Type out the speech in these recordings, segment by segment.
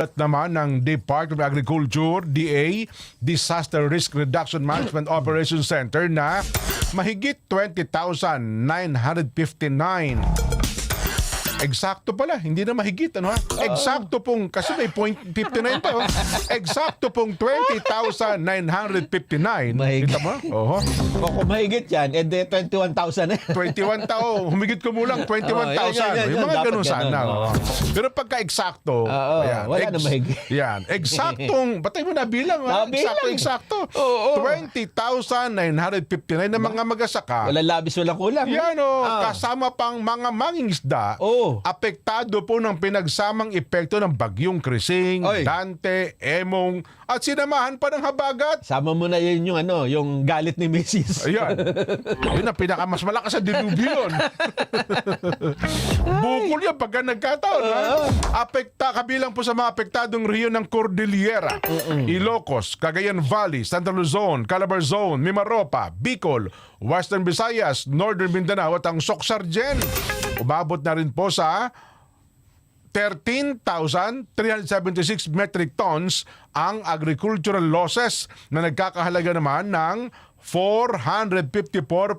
At naman ng Department of Agriculture, DA, Disaster Risk Reduction Management Operations Center na mahigit 20,959. Eksakto pala, hindi na mahigit, ano ha? Eksakto pong, kasi may 0.59 pa, oh. Eksakto pong 20,959. Mahigit. Kita mo? Oho. O kung mahigit yan, edi 21,000 eh. 21 tao, humigit kumulang 21,000. yan, Yung mga dapat ganun sana. ganun, oo. Pero pagka-eksakto, wala na mahigit. Yan, eksaktong, batay mo na bilang, ha? Nabilang. Eksakto. Oo. 20,959 na mga magasaka. Wala labis, wala kulang. Yan o, kasama pang mga mangingisda, Oo. apektado po ng pinagsamang epekto ng bagyong Krising, Oy. Dante, Emong, at sinamahan pa ng habagat. Sama mo na yun yung yung galit ni Mrs. Ayan. Yun ang pinakamas malakas sa dilubyo yun. Bukol yan pagka nagkataon. Kabilang po sa mga apektadong riyon ng Cordillera, Ilocos, Cagayan Valley, Central Luzon, Calabar Zone, Mimaropa, Bicol, Western Visayas, Northern Mindanao at ang Soc-Sargen. Umabot na rin po sa 13,376 metric tons ang agricultural losses na nagkakahalaga naman ng 454.12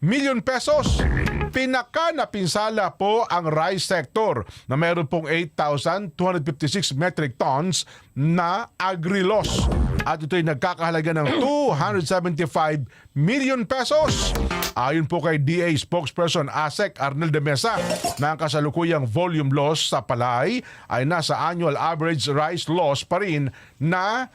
million pesos. Pinaka-napinsala po ang rice sector na mayroon pong 8,256 metric tons na agri-loss. At ito'y nagkakahalaga ng 275 million pesos. Ayon po kay DA spokesperson ASEC Arnel de Mesa na ang kasalukuyang volume loss sa palay ay nasa annual average rice loss pa rin na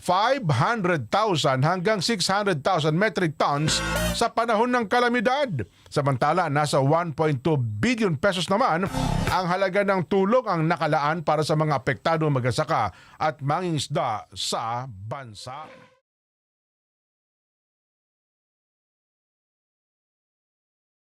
500,000 hanggang 600,000 metric tons sa panahon ng kalamidad. Samantala, nasa 1.2 billion pesos naman ang halaga ng tulong ang nakalaan para sa mga apektadong magsasaka at mangingisda sa bansa.